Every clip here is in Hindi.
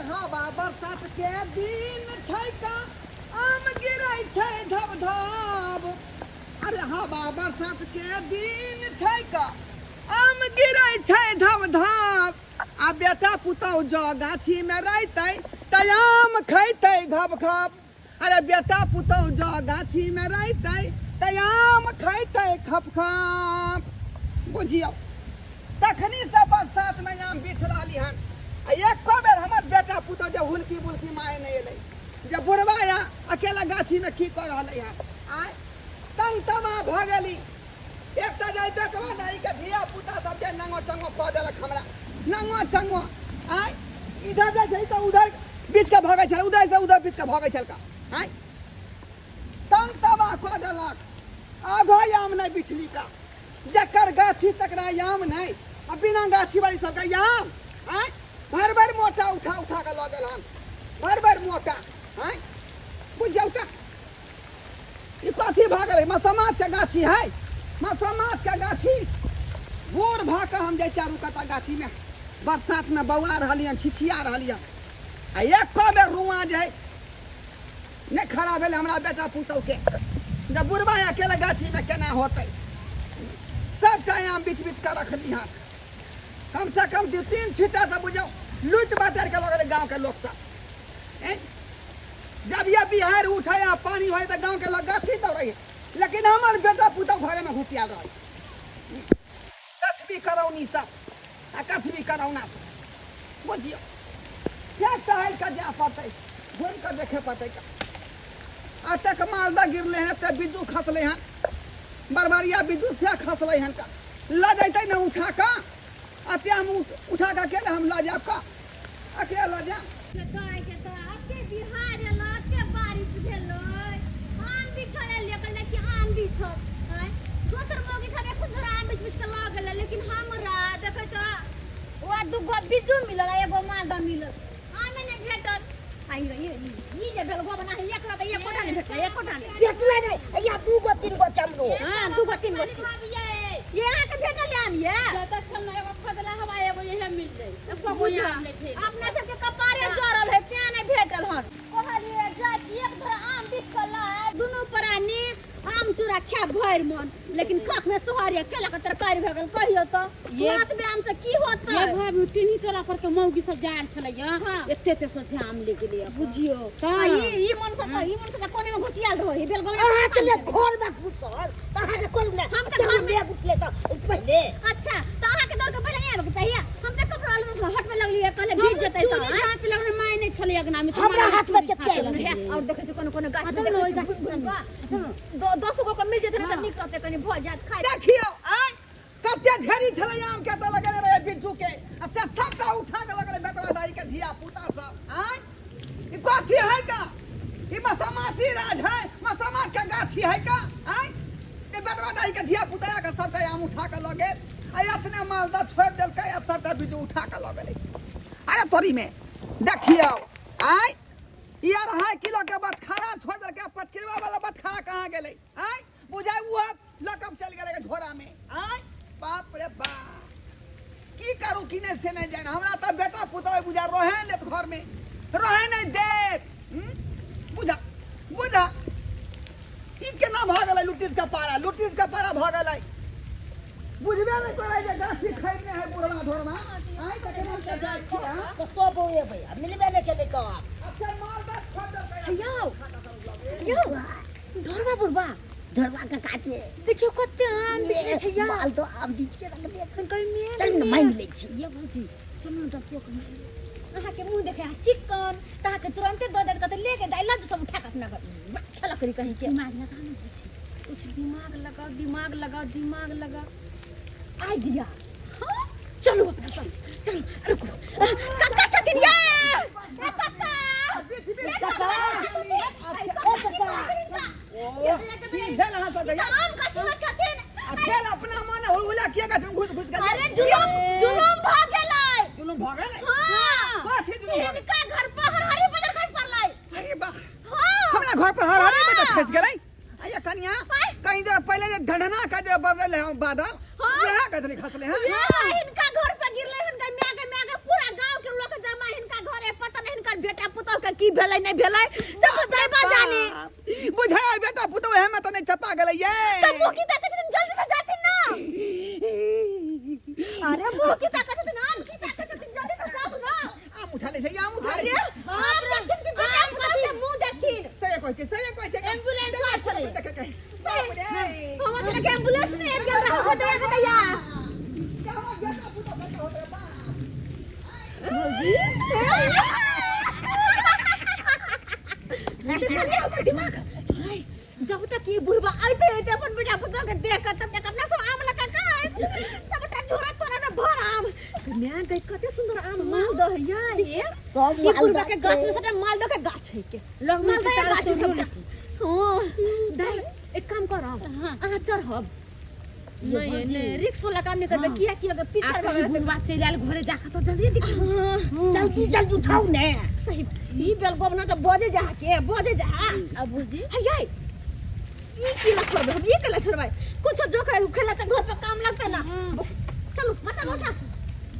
हवा बरसात के दिन छै का आम गिरै छै धब धब। अरे हवा बरसात के दिन छै का आम गिरै छै धब धब। आ बेटा पुतौह जो गाछी में रहतै त आम खैतै घब घब। अरे बेटा पुतौह जो गाछी में रहतै त आम खैतै खप खप। बुझियौ तखनी से बरसात में आम बिछ रहली हन। एको बेर हमर बेटा पुतौह जब हुलकी बुलकी माय नहीं अलै, जब बुढ़वा या अकेला गाछी में की कर रहलै हन। आय तंग तमा भ गेली। एकटा जाय बेटवा नहीं के धिया पुता सब जे नंगो चंगो क देलक हमरा, नंगो चंगो। आय इधर जाय छै त उधर बीच के भागै छल, उधर से उधर बीच के भागै छल का। आय तंग तमा क देलक। आधो आम नहीं बिछली का, जकर गाछी तकरा आम नहीं, आ बिना गाछी वाली सबका आम। आय भर भर मोटा उठा उठा के लगल हन, भर भर मोटा। आय बुझौ का ई कथी भ गेलै? मसमात के गाछी है, मसमात के गाछी। भोर भ के हम जाय चारू कता गाछी में बरसात में बौआ रहलियन, छिछिया रहलियन। आ एको बेर रुआ जे नहीं खड़ा भेले हमरा बेटा पुतौह के। जब बुढ़वा अकेले गाछी में केना होतै? सबका आम बीच बीच के रखली हन। कम से कम 2-3 छिट्टा से बुझो लूट बाटर के लगल गांव के लोग सब। जब ये बिहार उठे या पानी हो तो गांव के लोग गाछी दौड़े, लेकिन हमार बेटा पुतौह घरे में घुटिया रहे। कछ भी करौनी सब आ कछ भी करौना सब। बुझियो क्या टहल के जा पड़ते, घूम के देखे पड़ते। अटक मालदा गिरले हैं, तब बिज्जू खसले हैं, बरबरिया बिज्जू से खसले हैं। ल जैते न उठा का अत्या हम उठा का अकेले हम ला जाब का अकेला जा। बिहार एला के बारिश भेलै, आम बिछल लेके ले छी आम बिछल। दोसर मोगी सब एक झोरा आम बिछ बिछ के ल गेलै, लेकिन हमरा देखे छ ओ दुगो बिज्जू मिलल, एगो मालदा मिलल, आमे नहीं भेटल। आई ई जे भेल गो बना एकरा त एक कोटा नहीं भेटल, एक कोटा नहीं भेटले नहीं। या दूगो तीनगो चमरो। हां दूगो तीनगो छी ये यहाँ के भेटल आम ये जतक हम एगो खोदला हवा एगो यही मिल जाई। एको गो आम नहीं भेल। अपने सबके कपारे जरल है, त्या नहीं भेटल हन। कहलिए जा छी एक झोरा आम बिछ के लाए, दुनू प्राणी आम चूड़ा खा भर मन, लेकिन शौक में सोहारी केला के तरकारी भ गेल। कहियो तो हाथ में आम से की होत? ये घर में टीनी टोला पर के मौगी सब जान छलैया, एते एते सोचे आम ले गेलिए। बुझियो ई मन से कोने में घुसियाल रहो, बेल गो अहाँ चले घर में घुसल तहाँ के कोल ने हम त घर में घुसले तो पहले। अच्छा त अहाँ के दर के पहले नहीं आवे के चाहिए। हम त कपड़ा वाला हट में लगलिए, कहले भीज जतै त जहाँ पे लग माय नहीं छले अगना में हमरा हाथ में केते है। और देखे कोनो कोनो गाछ चलो ओइ गाछ दस गो के मिल जेतै त निक रहतै, कनी भ जात खाइ। देखियो आय कते ढेरी छले आम के त लगले रहे बिज्जू के, आ से सबटा उठा के लगले बेटवा दाई के धिया पुता सब। आय ई कथी है का? ई मसमाती राज है, मसमात के गाछी है का? आय ई बेटवा दाई के धिया पुता के सबटा आम उठा के लगे, आ अपने मालदा छोड़ देलकै, आ सबटा बिज्जू उठा के लगले। अरे तोरी में देखियो आय ये 2.5 किलो के बटखारा छोड़ देलकै, 5 किलो वाला बटखारा कहाँ गेलै? आय बुझाय वो लकब चल गेलै झोरा में। आय बाप रे बाप की करू कि नहीं से नहीं जाना। हमरा तो बेटा पुतौह बुझा रहे ने घर में रहे नहीं दे। बुझा बुझा ई केना भ गेलै? लुटिस का पारा भ गेलै। बुझबे नहीं करे जे गाछी खरीदने है पुराना धोरमा। आय त केना के जाय छी? हां तो बोए भैया मिलबे नहीं केले का। अच्छा मालदा छोड़ देलकै। यो ढोरवा बुरबा झड़वा के काटे देखियो कते आम बिछले छै या। माल तो आम बीच के रख दे। एखन कहीं में चल न मांग ले छी। ये बुझी चलू 10 गो के मांग ले छी। अहाँ के मुंह देखे चिकन तहाँ के तुरंते दो देर के लेके दाइला सब उठा के अपना चला करी कहीं के दिमाग लगा नहीं कुछ दिमाग लगाओ दिमाग लगाओ दिमाग लगाओ। आइडिया। हां चलो अपना चल रुको काका छथिन ये काका आम गाछ में छथिन। खेल अपना मन हुलहुला किया गाछ में घुस घुस के। अरे जुलुम भ गेलै। जुलुम भ गेलै? हां कथी जुलुम भ गेलै? इनका घर पर हरहरी बाजार खस पड़लै। अरे बा हां हमरा घर पर हरहरी बाजार खस गेलै। आया कनिया कहीं देर पहले जे ढढ़ना का जे बरल है बादल यहां कथली खसले हैं। इनका घर पे गिरले, इनका मैगे पूरा गांव के लोग जमा, इनका घरे पता नहीं की भेलै नहीं भेलै सब बताइबा जानी बुझाय बेटा पुतो है में त नहीं छपा गेलै ये तब मुंह की ताकत से जल्दी से जाती ना अरे मुंह की ताकत से आम की ताकत से जल्दी से जाओ ना आम उठा ले आम उठा अरे ले आप देखिन कि बेटा कथि मुंह देखिन सही कहै छै एम्बुलेंस आ छलै देख के हम तो के एम्बुलेंस में एक गेल रहो दया के दया कहवा बेटा पुतो बेटा होत रे बा दिमाग जब तक ये बुढ़वा आते हैं अपन बेटा पुतो के देख कर तब तक अपना सब आम लगा का सबटा झोरा तोरा में भर आम मैं गई कते सुंदर आम मालदह है ये सब ये बुढ़वा के गाछ में सबटा मालदह के गाछ है के लोग मालदह के गाछ सबटा हां दाई एक काम करो हां चढ़ब नहीं रिक्स वाला काम नहीं करबे किया किया पीछे आके बुढ़वा चल आल घरे जाके तो जल्दी दिखा जल्दी जल्दी उठाओ ने सही ई बेल गोबना तो बजे जा के बजे जा अब भौजी हयै ई केला छोड़बे हम ई केला छोड़बे कुछ जो खेला त घर पे काम लगते ना चलो मत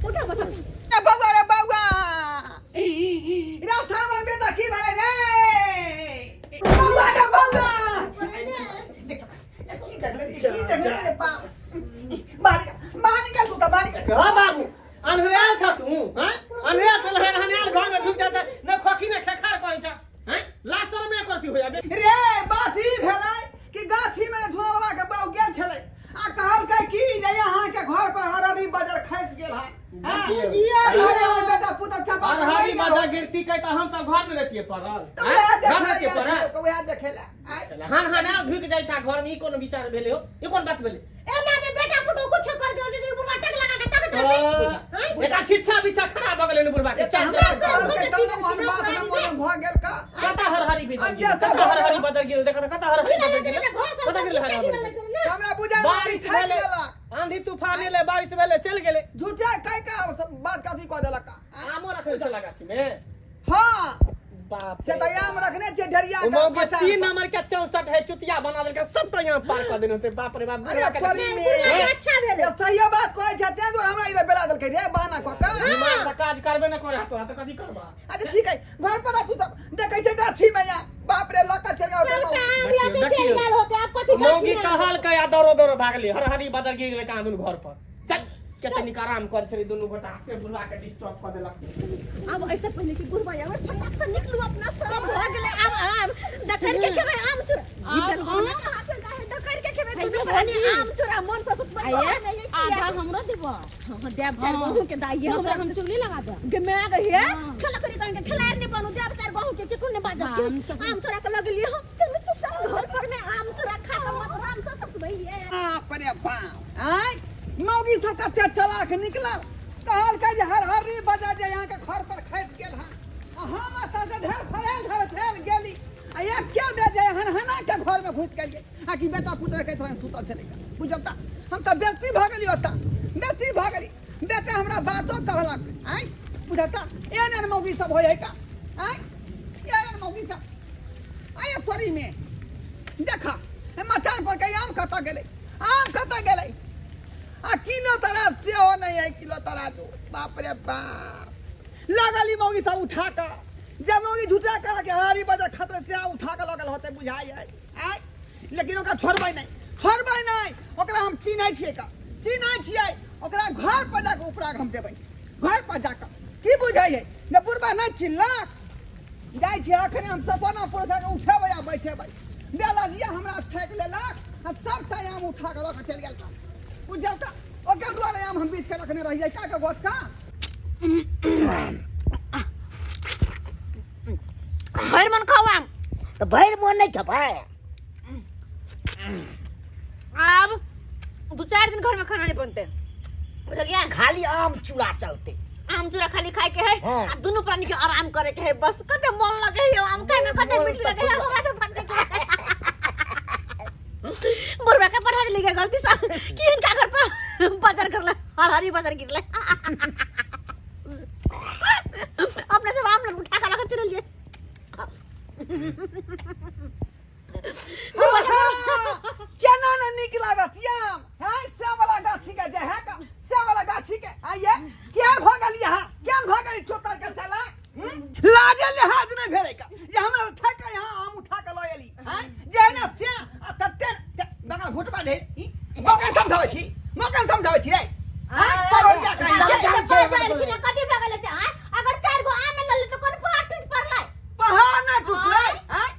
उठा बता ए बौआ रे बौआ रास्ता में बेटा की भेलै ने बौआ रे बौआ देख की देख ले बा बाहर निकल तू त बाहर निकल हां बाबू अनहरियाल छ तू हैं अनहरियाल छ हनियाल घर में ढुक जाता न खोखी न खेखार पड़ै छ हैं लास्ट शर्म में करती होया बे रे बात ई भेलै कि गाछी में झोलवा के बाऊ गेल छलै आ कहलकै की जे यहाँ के घर पर हररी बाजार खैस गेल है अरे बेटा पुता छपा अनहरी बाजा गिरती कह त हम सब घर में रहतिए पड़ल घर रहतिए पड़ल कौआ देखेला हनियाल ढुक जाई था घर में ई कोनो विचार भेले हो ई कोन बात भेले एना में बेटा को तो कुछ कर दे दे बुढ़वा टक लगा के तक रहबे बेटा छिच्छा बिच्छा खराब भ गेलै न बुढ़वा के हमरा कहलकै तब मन बात न मन भ गेल का कता हरहरी बिजल गेल कता हरहरी बदल गेल देख कता हरहरी बदल गेल कता गेल हरहरी हमरा बुझा बारिश भेले आंधी तूफान एले बारिश भेले चल गेले झूठा कह का बात काफी कह देलक आमो रखल छला गाछी में हां बाप से दयाम रखने छे ढरिया का मौके 3 नंबर के 64 है चुतिया बना देलक सब तो यहां पार कर देने होते बाप रे बाप अरे फरी में अच्छा भेले ये सही बात कहै छै ते जो हमरा इधर बेला देलकै रे बहाना क का दिमाग से काज करबे न करे तो कथि करबा अच्छा ठीक है घर पर रखू सब देखै छै गाछी में या बाप रे लका चल गयो आम लेके चल गेल होते आप कथि मौगी कहल के या दौड़ो दौड़ो भागली हरहरी बदल गिर गेलै कांदुन घर पर चल केतनी आराम कर छली दोनों गोटा से बुढ़वा के डिस्टर्ब कर देलक अब ऐसे पहले कि बुढ़वा यार फटाक से निकलू अपना सब हो गेले आम दकर के खेबे आम चुरा ई बेल गोना कहां पे काहे दकर के खेबे तू बनी आम चुरा मन से सब आइए आधा हमरो देबो हम देव चार बहू के दाइए हमरा हम चुगली लगा दे गे मैं गए खेला करी कहीं के खिलाड़ नहीं बनू देव चार बहू के चिकुन ने बाजा आम चुरा के लगली हो चल चुप घर पर में आम चुरा खा के मत आराम से सब भइए बाप रे बाप आय मौगी सब कते चलाक निकलल कहल के जे हरहरी बजा जे यहाँ के घर पर खैस गेल है हम एतऽ से ढेर फैल गेली आ ये क्या दे जे हनहना के घर में घुस गेलिए आ कि बेटा पुतह के थोड़ा सुतल छलै बुझब हम त बेस्ती भ गेली ओतऽ बेस्ती भ गेली बेटा हमरा बातो कहलक आय बुझता एहन मौगी सब होय है का आय एहन मौगी सब आय थोड़ी में देखा मचान पर के आम कत गेलै आ किलो तरा सेहो नहीं है किलो तरा दो बाप रे बाप लगली मौगी सब उठा कर जब मौगी झूठा कह के हरी बजा खतरे से उठा के लगल होते बुझाई है आय लेकिन ओकरा छोड़बै नहीं ओकरा हम चिन्है छियै ओकरा घर पर जाके उपरा हम देबै घर पर जाकर की बुझाई है ने बुढ़बा नहीं चिन्हलक जाय छी अखने हम सपना पर जाके उठेबै आ बैठेबै बेला लिया हमरा ठेक लेलक आ सब टाइम उठा के लक चल गेल बुझलता ओकर द्वारे आम हम बीच के रखने रह जाए का गोट का भर मन खावा तो भैर मन नहीं खपाए अब 2-4 दिन घर में खाना नहीं बनते बुझलिए खाली आम चूड़ा चलते आम चूरा खाली खाए के है हाँ। आ दोनों प्राणी के आराम करे के है बस कते मन लगे है आम खाए में कते मीठ लगे है हमरा तो फट बुढ़वा के पढ़ा लिखे गलती से कि इनका घर पर बाजार करला हरहरी बाजार गिरले अपने सब आम लोग उठा के लगा चल लिए केना न नीक लागत याम है से वाला गाछी के जे है का से वाला गाछी के आइए केन भ गेल यहाँ केन भ गेल चोतर के चला लाजे लिहाज नहीं भेले का ये हमारा था का यहाँ आम उठा के लयली हैं जे ना से तते बगा घुटबा ढे मौका समझावे छी रे हां परोया लेकिन कथी भगले से हां अगर 4 गो आम न ले तो कोन पहाड़ टूट पड़लै पहाड़ ना टूटले हैं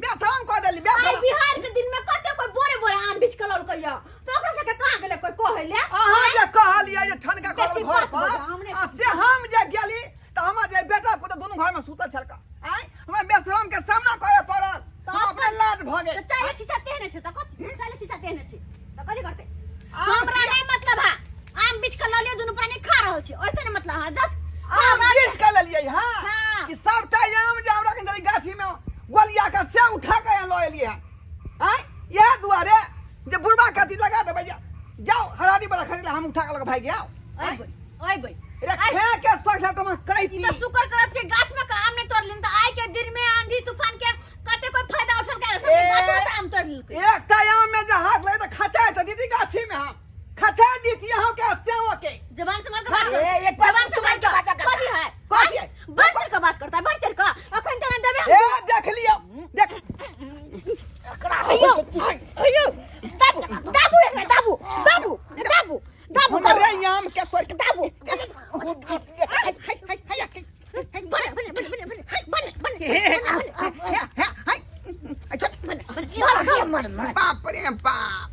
बेसरम कह देली आई बिहार के दिन में कते कोई बोरे बोरे आम बिछ के लौल कहिया तो ओकरा से कहां गेले कोई कहले अहाँ जे कहलिए जे ठनका करल घर पर आ से हम जे गेली त हमर जे बेटा पुत दोनों घर में सुतल छलका हैं हमरा बेसरम के सामना करे पड़ल हम अपने लाज भगे तो चाले शीशा तेहने छै त कथी चाले शीशा तेहने छै त कथी करते हमरा नहीं मतलब है आम बिछ के ललिए दुनु प्राणी खा रहल छी ओइसे नहीं मतलब हां जस आम बीच के लेलिए हां हाँ। कि सबटा आम जे हमरा के गाछी में गोलिया का से उठा के ल एलिए हैं यह दुआरे जे बुढ़बा कथी लगा देबै जाओ हरानी बड़ा खरीद हम उठा के लगा भाग गया ओए बोय रे खे के सखा तुम कहती ई तो शुक्र करत के गाछ में का आम नहीं तोड़ लिन त आइ के दिन में आंधी तूफान के कते कोई फायदा उठल के सब गाछ से आम तोड़ लिन एक टा आम में जे हाथ लगे त खचा त दीदी गाछी में हम खचा दीती हम के सेवा के जबान संभाल के बात ए, एक बार जबान संभाल के बात करता कथी है कथी है? बढ़ का बात करता है बढ़ का अखन तना देबे ए देख लियो देख अयो अयो दाबू एकरा दाबू दाबू दाबू दाबू हमरे आम के तोड़ के दाबू बाप रे बाप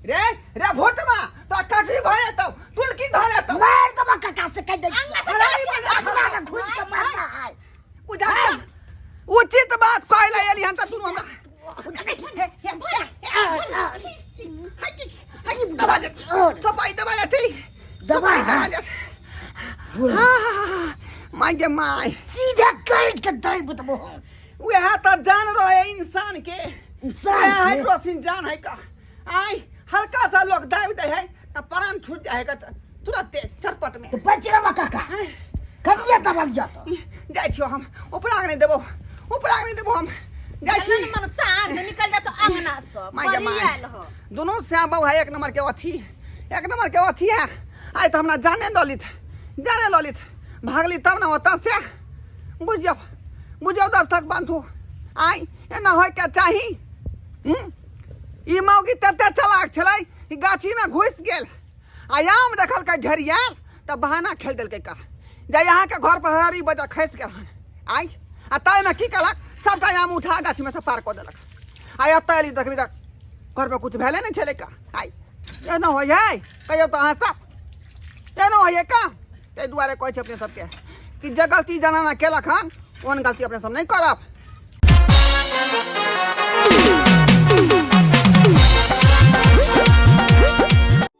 रे रे भोटवा तो काठी भरे तो तुलकी धरे तो मार के काका से कह दे हरानी बना हमरा में घुस के मारना है बुझा उचित बात कहले एली हन त तू हमरा दबा दे सफाई दबा दे सफाई दबा दे माय के माय सीधा काट के दई बतबो वह तो जान रहे इंसान के इंसान है के? रोसिन जान है का आई हल्का सा लोग दाब दे है त प्राण छूट जाएगा तुरंत चरपट में तो बचेगा काका करिया दबल जाता जाय छियो हम ऊपर आग नहीं देबो हम जाय छी मन शांत निकल जा तो अंगना सब माय के परियाल हो माय दोनों श्याम बाबू है एक नंबर के अथी है आई तो हमरा जाने ललित भागली तब ना होता से बुझियो दस्तक बांधू आई एना होय के चाही ई मौगी तते चलाक छलै कि गाछी में घुस गेल आयाम देखल के झरियाल त बहाना खेल देलकै का जे यहाँ के घर पर हरी बजा खसि गेल हन आई आ तय में की केलक सबटा आम उठा गाछी में से पार कऽ देलक आई अतऽ एली देखबी त घर पर कुछ भेले नहीं छलै का आई एना होय है कहियो तो अहाँ सब एना होय का ते दुआरे कहै छै अपने सबके कि जे गलती जनाना केलक हन ओहन गलती अपने सब नहीं करब